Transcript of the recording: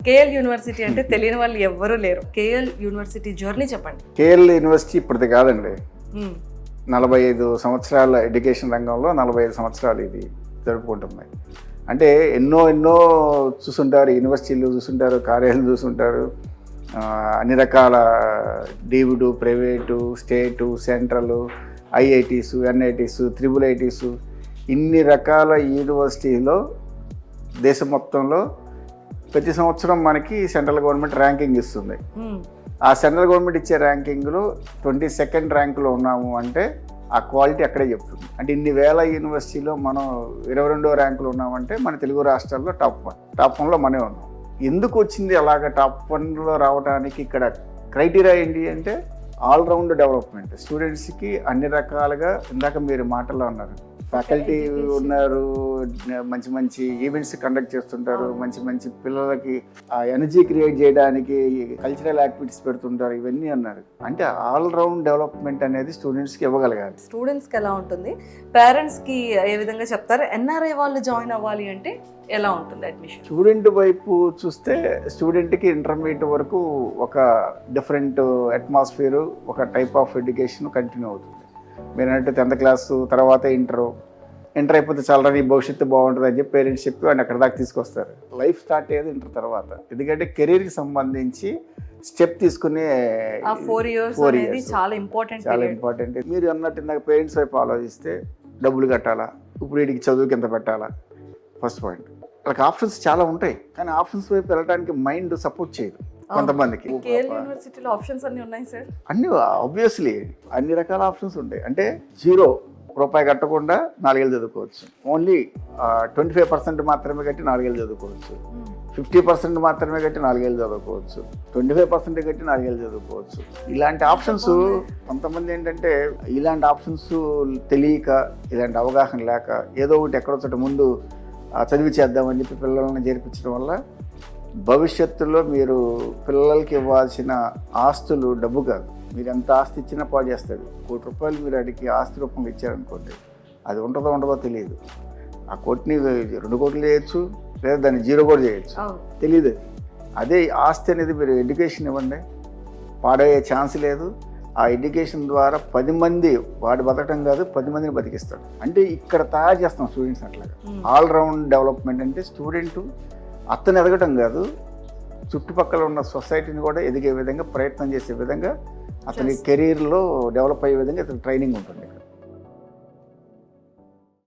KL university అంటే తెలియని వాళ్ళు ఎవ్వరూ లేరు. కేఎల్ యూనివర్సిటీ జర్నీ చెప్పండి. కేఎల్ యూనివర్సిటీ ఇప్పటిది కాదండి. మ్మ్. 45 సంవత్సరాల ఎడ్యుకేషన్ రంగంలో 45 సంవత్సరాలు ఇది జరుపుకుంటుంది. అంటే ఎన్నో చూసుంటారు, యూనివర్సిటీలు చూసుంటారు, కార్యాలయాలు చూసుంటారు, అన్ని రకాల డీమ్డ్, ప్రైవేటు, స్టేటు, సెంట్రల్, ఐఐటీసు, ఎన్ఐటీసు, త్రిబుల్ ఐటీసు, ఇన్ని రకాల యూనివర్సిటీలో దేశం మొత్తంలో ప్రతి సంవత్సరం మనకి సెంట్రల్ గవర్నమెంట్ ర్యాంకింగ్ ఇస్తుంది. మ్మ్. ఆ సెంట్రల్ గవర్నమెంట్ ఇచ్చే ర్యాంకింగ్లో 22nd ర్యాంకులో ఉన్నాము అంటే ఆ క్వాలిటీ అక్కడే చెప్తుంది. అంటే ఇన్ని వేల యూనివర్సిటీలో మనం 22వ ర్యాంకులో ఉన్నామంటే మన తెలుగు రాష్ట్రాల్లో టాప్ 1లో మనమే ఉన్నాం. ఎందుకు వచ్చింది అలాగ టాప్ 1లో రావడానికి? ఇక్కడ క్రైటీరియా ఏంటి అంటే ఆల్రౌండ్ డెవలప్మెంట్. స్టూడెంట్స్కి అన్ని రకాలుగా, ఇందాక మీరు మాటల్లో అన్నారు, ఫ్యాకల్టీ ఉన్నారు, మంచి మంచి ఈవెంట్స్ కండక్ట్ చేస్తుంటారు, మంచి పిల్లలకి ఎనర్జీ క్రియేట్ చేయడానికి కల్చరల్ యాక్టివిటీస్ పెడుతుంటారు, ఇవన్నీ అన్నారు. అంటే ఆల్రౌండ్ డెవలప్మెంట్ అనేది స్టూడెంట్స్కి ఇవ్వగలగాలి. స్టూడెంట్స్కి ఎలా ఉంటుంది, పేరెంట్స్కి ఏ విధంగా చెప్తారు? ఎన్ఆర్ఐ వాళ్ళు జాయిన్ అవ్వాలి అంటే ఎలా ఉంటుంది అడ్మిషన్? స్టూడెంట్ వైపు చూస్తే స్టూడెంట్కి ఇంటర్మీడియట్ వరకు ఒక డిఫరెంట్ అట్మాస్ఫియర్, ఒక టైప్ ఆఫ్ ఎడ్యుకేషన్ కంటిన్యూ అవుతుంది. మీరు అంటే 10th క్లాసు తర్వాత ఇంటర్ అయిపోతే చాలా నీ భవిష్యత్తు బాగుంటుంది అని చెప్పి పేరెంట్స్ చెప్పి వాడిని అక్కడ దాకా తీసుకొస్తారు. లైఫ్ స్టార్ట్ అయ్యేది ఇంటర్ తర్వాత. ఎందుకంటే కెరీర్కి సంబంధించి స్టెప్ తీసుకునే 4 years చాలా ఇంపార్టెంట్. మీరు అన్నట్టు ఇందాక పేరెంట్స్ వైపు ఆలోచిస్తే డబ్బులు కట్టాలా, ఇప్పుడు వీడికి చదువుకి ఎంత పెట్టాలా, ఫస్ట్ పాయింట్. వాళ్ళకి ఆప్షన్స్ చాలా ఉంటాయి, కానీ ఆప్షన్స్ వైపు వెళ్ళడానికి మైండ్ సపోర్ట్ చేయదు కొంతమందికి. కేఎల్ యూనివర్సిటీలో ఆప్షన్స్ అన్ని ఉన్నాయి సార్. అన్ని ఆబ్వియస్లీ అన్ని రకాల ఆప్షన్స్ ఉంటాయి. అంటే ₹0 కట్టకుండా 4 ఏళ్ళు చదువుకోవచ్చు. ఓన్లీ 25% మాత్రమే కట్టి 4 ఏళ్ళు చదువుకోవచ్చు. 50% మాత్రమే కట్టి 4 ఏళ్ళు చదువుకోవచ్చు. 25% కట్టి 4 ఏళ్ళు చదువుకోవచ్చు. ఇలాంటి ఆప్షన్స్ కొంతమంది ఏంటంటే ఇలాంటి ఆప్షన్స్ తెలియక, ఇలాంటి అవగాహన లేక ఏదో ఒకటి ఎక్కడో చోట ముందు చదివి చేద్దామని చెప్పి పిల్లల్ని చేర్పించడం వల్ల భవిష్యత్తులో మీరు పిల్లలకి ఇవ్వాల్సిన ఆస్తులు డబ్బు కాదు, మీరు ఎంత ఆస్తి ఇచ్చినా పాడు చేస్తాడు. ₹1 మీరు అడిగి ఆస్తి రూపంలో ఇచ్చారనుకోండి, అది ఉండదో తెలియదు. ఆ కోటిని 2 కోట్లు చేయొచ్చు, లేదా దాన్ని 0 కూడా చేయొచ్చు, తెలియదు. అదే ఆస్తి అనేది మీరు ఎడ్యుకేషన్ ఇవ్వండి, పాడయ్యే ఛాన్స్ లేదు. ఆ ఎడ్యుకేషన్ ద్వారా 10 మంది వాడు బతకడం కాదు, 10 మందిని బతికిస్తాడు. అంటే ఇక్కడ తయారు చేస్తాం స్టూడెంట్స్ అట్లాగా. ఆల్రౌండ్ డెవలప్మెంట్ అంటే స్టూడెంట్ అతను ఎదగటం కాదు, చుట్టుపక్కల ఉన్న సొసైటీని కూడా ఎదిగే విధంగా ప్రయత్నం చేసే విధంగా, అతని కెరీర్లో డెవలప్ అయ్యే విధంగా అతని ట్రైనింగ్ ఉంటుంది.